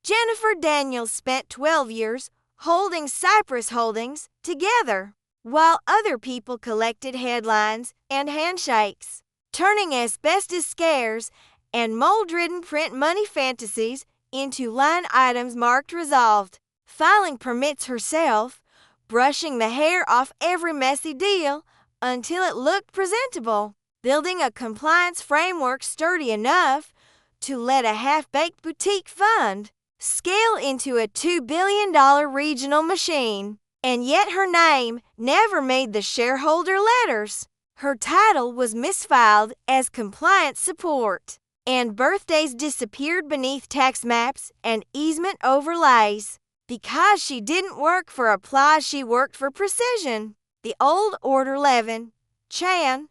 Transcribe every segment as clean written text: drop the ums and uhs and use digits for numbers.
Jennifer Daniels spent 12 years holding Cypress Holdings together, while other people collected headlines and handshakes, turning asbestos scares and mold-ridden print money fantasies into line items marked resolved, filing permits herself, brushing the hair off every messy deal until it looked presentable, building a compliance framework sturdy enough to let a half-baked boutique fund scale into a $2 billion regional machine. And yet her name never made the shareholder letters. Her title was misfiled as compliance support, and birthdays disappeared beneath tax maps and easement overlays. Because she didn't work for applause, she worked for precision. The old order leaven, Chan,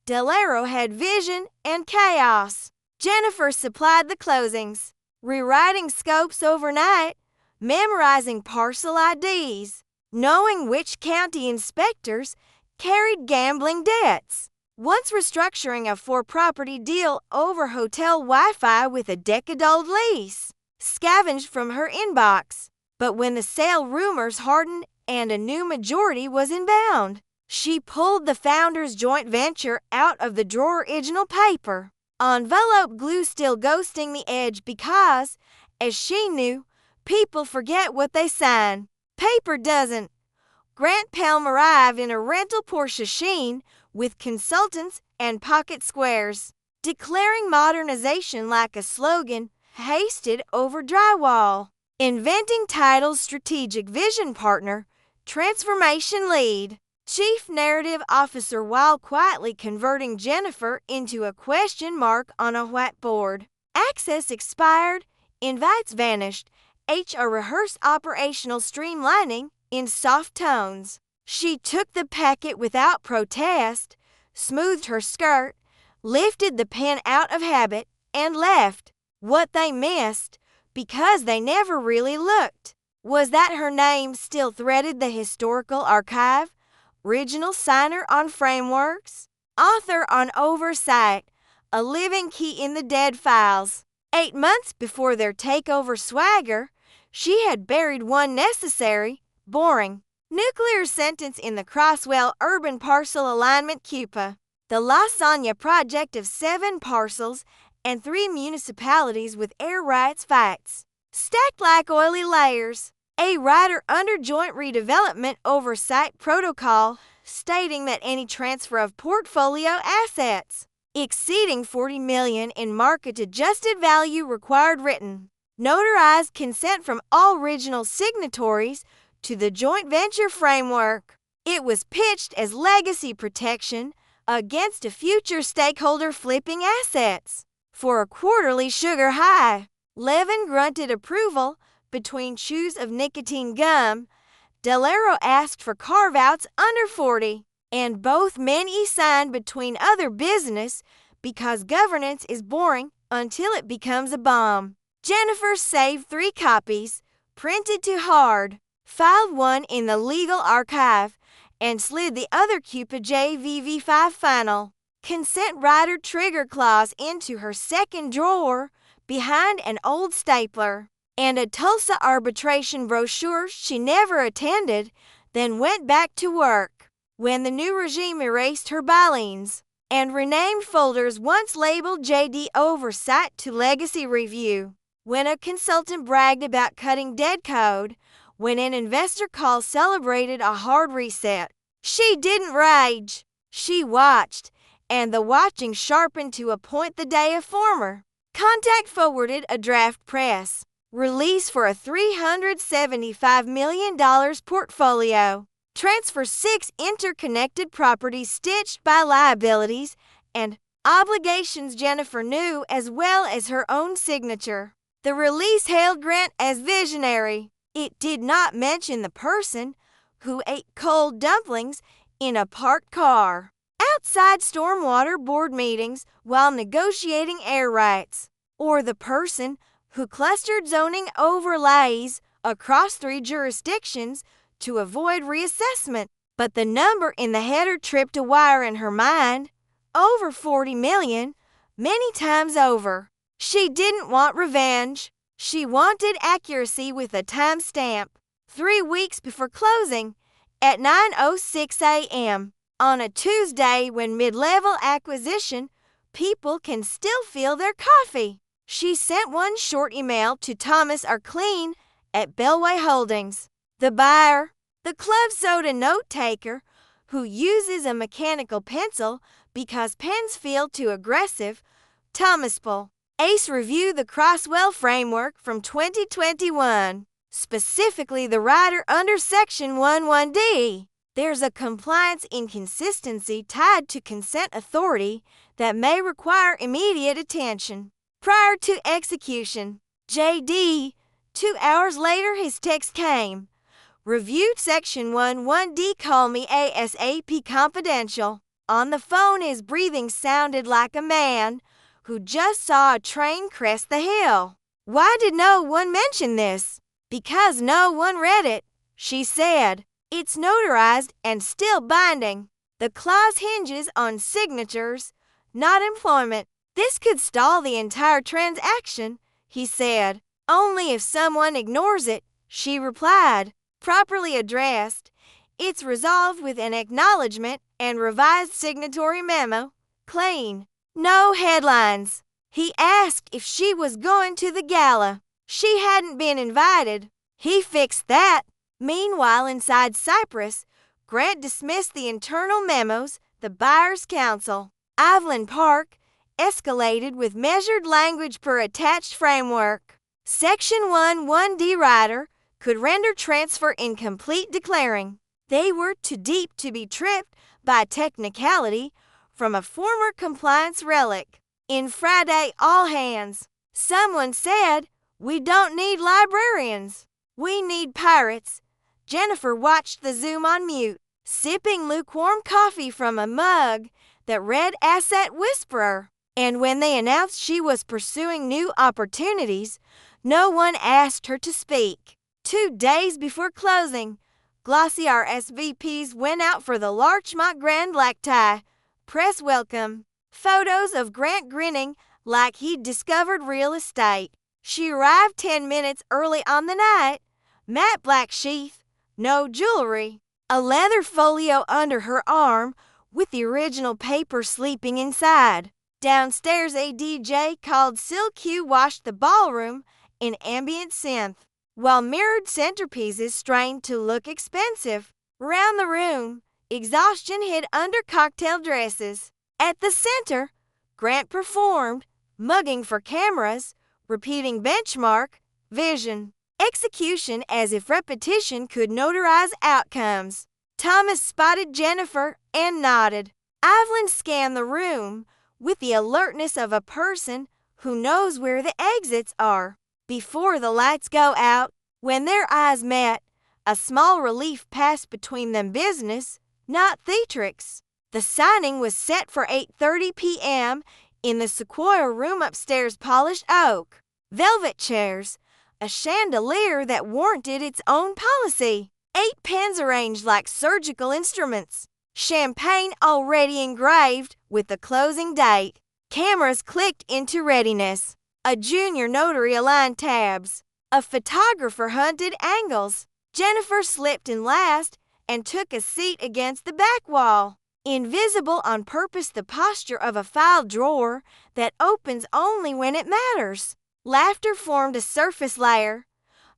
Delero had vision and chaos. Jennifer supplied the closings, rewriting scopes overnight, memorizing parcel IDs, knowing which county inspectors carried gambling debts. Once restructuring a four-property deal over hotel Wi-Fi with a decade-old lease, scavenged from her inbox. But when the sale rumors hardened and a new majority was inbound, she pulled the founders' joint venture out of the drawer original paper. Envelope glue still ghosting the edge because, as she knew, people forget what they sign. Paper doesn't. Grant Palm arrived in a rental Porsche Sheen with consultants and pocket squares, declaring modernization like a slogan hasted over drywall. Inventing titles strategic vision partner, transformation lead, chief narrative officer while quietly converting Jennifer into a question mark on a whiteboard. Access expired, invites vanished, HR rehearsed operational streamlining in soft tones. She took the packet without protest, smoothed her skirt, lifted the pen out of habit, and left. What they missed, because they never really looked, was that her name still threaded the historical archive, original signer on frameworks, author on oversight, a living key in the dead files. 8 months before their takeover swagger, she had buried one necessary, boring, nuclear sentence in the Crosswell Urban Parcel Alignment CUPA, the Lasagna project of 7 parcels and 3 municipalities with air rights facts, stacked like oily layers. A rider under joint redevelopment oversight protocol stating that any transfer of portfolio assets exceeding $40 million in market-adjusted value required written, notarized consent from all original signatories to the joint venture framework. It was pitched as legacy protection against a future stakeholder flipping assets. For a quarterly sugar high, Levin grunted approval between chews of nicotine gum. Delero asked for carve-outs under 40, and both men signed between other business because governance is boring until it becomes a bomb. Jennifer saved 3 copies, printed to hard, filed one in the legal archive, and slid the other CUPA JVV5 final consent rider trigger clause into her second drawer behind an old stapler, and a Tulsa arbitration brochure she never attended, then went back to work. When the new regime erased her bylines and renamed folders once labeled JD Oversight to Legacy Review, when a consultant bragged about cutting dead code, when an investor call celebrated a hard reset, she didn't rage. She watched, and the watching sharpened to a point the day of former. Contact forwarded a draft press release for a $375 million portfolio. Transfer 6 interconnected properties stitched by liabilities and obligations Jennifer knew as well as her own signature. The release hailed Grant as visionary. It did not mention the person who ate cold dumplings in a parked car outside stormwater board meetings while negotiating air rights, or the person who clustered zoning overlays across 3 jurisdictions to avoid reassessment. But the number in the header tripped a wire in her mind. Over $40 million, many times over. She didn't want revenge. She wanted accuracy with a timestamp. 3 weeks before closing, at 9:06 a.m. on a Tuesday when mid-level acquisition, people can still feel their coffee. She sent one short email to Thomas Arclean at Bellway Holdings, the buyer, the club soda note-taker, who uses a mechanical pencil because pens feel too aggressive. Thomaspel. ACE reviewed the Crosswell framework from 2021, specifically the rider under Section 11D. There's a compliance inconsistency tied to consent authority that may require immediate attention. Prior to execution, JD, 2 hours later his text came. Reviewed Section 11D, call me ASAP confidential. On the phone his breathing sounded like a man who just saw a train crest the hill. Why did no one mention this? Because no one read it, she said. It's notarized and still binding. The clause hinges on signatures, not employment. This could stall the entire transaction, he said. Only if someone ignores it, she replied. Properly addressed, it's resolved with an acknowledgement and revised signatory memo. Clean. No headlines. He asked if she was going to the gala. She hadn't been invited. He fixed that. Meanwhile, inside Cyprus, Grant dismissed the internal memos, the buyer's counsel. Evelyn Park escalated with measured language per attached framework. Section 11D rider could render transfer incomplete, declaring they were too deep to be tripped by technicality from a former compliance relic. In Friday All Hands, someone said, "We don't need librarians. We need pirates." Jennifer watched the Zoom on mute, sipping lukewarm coffee from a mug that read Asset Whisperer. And when they announced she was pursuing new opportunities, no one asked her to speak. 2 days before closing, glossy RSVPs went out for the Larchmont Grand Black Tie press welcome. Photos of Grant grinning like he'd discovered real estate. She arrived 10 minutes early on the night. Matte black sheath, no jewelry, a leather folio under her arm with the original paper sleeping inside. Downstairs, a DJ called Sil Q washed the ballroom in ambient synth, while mirrored centerpieces strained to look expensive. Around the room, exhaustion hid under cocktail dresses. At the center, Grant performed, mugging for cameras, repeating benchmark, vision, execution as if repetition could notarize outcomes. Thomas spotted Jennifer and nodded. Evelyn scanned the room with the alertness of a person who knows where the exits are. Before the lights go out, when their eyes met, a small relief passed between them. Business, not theatrics. The signing was set for 8:30 p.m. in the Sequoia room upstairs. Polished oak, velvet chairs, a chandelier that warranted its own policy, 8 pens arranged like surgical instruments, champagne already engraved with the closing date. Cameras clicked into readiness. A junior notary aligned tabs. A photographer hunted angles. Jennifer slipped in last and took a seat against the back wall. Invisible on purpose, the posture of a file drawer that opens only when it matters. Laughter formed a surface layer.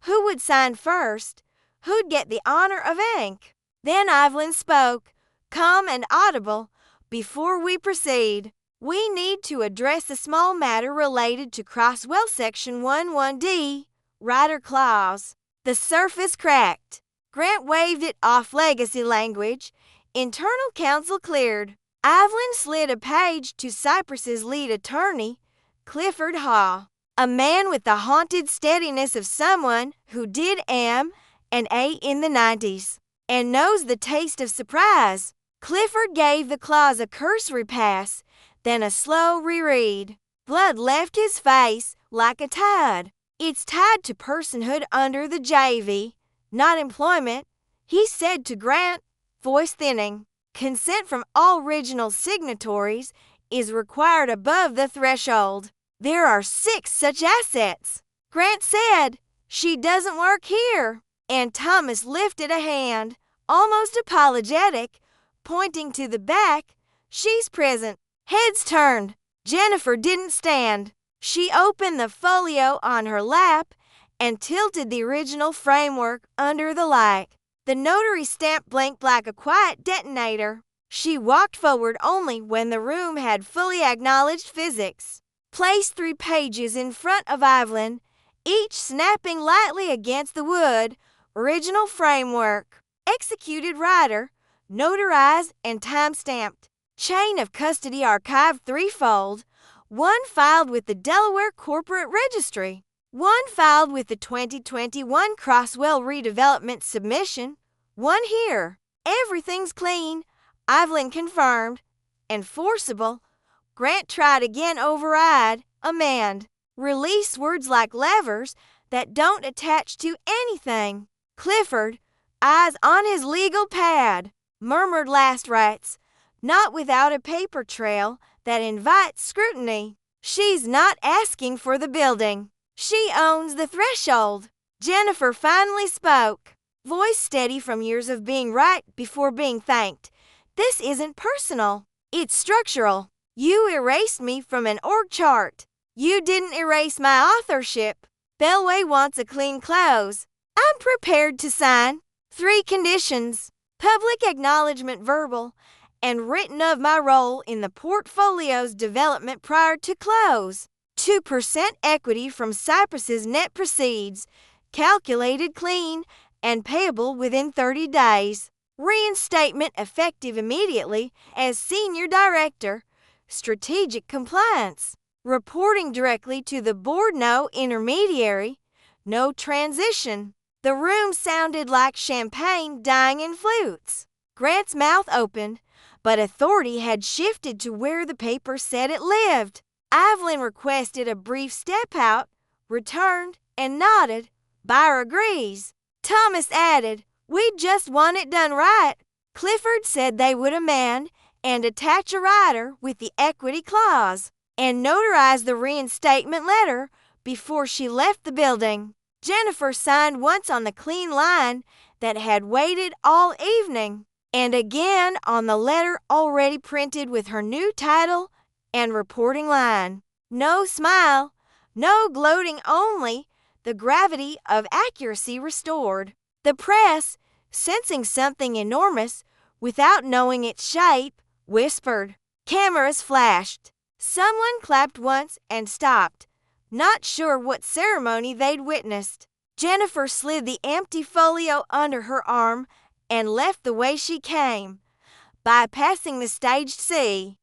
Who would sign first? Who'd get the honor of ink? Then Evelyn spoke, calm and audible. Before we proceed, we need to address a small matter related to Crosswell Section 11D, rider clause. The surface cracked. Grant waved it off. Legacy language. Internal counsel cleared. Evelyn slid a page to Cyprus's lead attorney, Clifford Hall, a man with the haunted steadiness of someone who did M&A in the 90s and knows the taste of surprise. Clifford gave the clause a cursory pass, then a slow reread. Blood left his face like a tide. It's tied to personhood under the JV, not employment, he said to Grant, voice thinning. Consent from all original signatories is required above the threshold. There are 6 such assets. Grant said, "She doesn't work here." And Thomas lifted a hand, almost apologetic, pointing to the back. "She's present." Heads turned. Jennifer didn't stand. She opened the folio on her lap and tilted the original framework under the light. The notary stamp blinked like a quiet detonator. She walked forward only when the room had fully acknowledged physics. Placed 3 pages in front of Evelyn, each snapping lightly against the wood. Original framework. Executed writer. Notarized and time-stamped. Chain of custody archived 3-fold. 1 filed with the Delaware Corporate Registry. 1 filed with the 2021 Crosswell Redevelopment Submission. 1 here. Everything's clean. Evelyn confirmed. Enforceable. Grant tried again, override, amend. Release words like levers that don't attach to anything. Clifford, eyes on his legal pad, murmured last rites, not without a paper trail that invites scrutiny. She's not asking for the building. She owns the threshold. Jennifer finally spoke, voice steady from years of being right before being thanked. "This isn't personal. It's structural. You erased me from an org chart. You didn't erase my authorship. Bellway wants a clean close. I'm prepared to sign 3 conditions: public acknowledgement, verbal and written, of my role in the portfolio's development prior to close. 2% equity from Cypress's net proceeds, calculated clean and payable within 30 days. Reinstatement effective immediately as Senior Director, Strategic Compliance. Reporting directly to the board, no intermediary, no transition." The room sounded like champagne dying in flutes. Grant's mouth opened, but authority had shifted to where the paper said it lived. Evelyn requested a brief step out, returned, and nodded. Buyer agrees. Thomas added, "We just want it done right." Clifford said they would amend and attach a rider with the equity clause and notarize the reinstatement letter before she left the building. Jennifer signed once on the clean line that had waited all evening, and again on the letter already printed with her new title and reporting line. No smile, no gloating, only the gravity of accuracy restored. The press, sensing something enormous without knowing its shape, whispered. Cameras flashed. Someone clapped once and stopped, not sure what ceremony they'd witnessed. Jennifer slid the empty folio under her arm and left the way she came, bypassing the staged sea.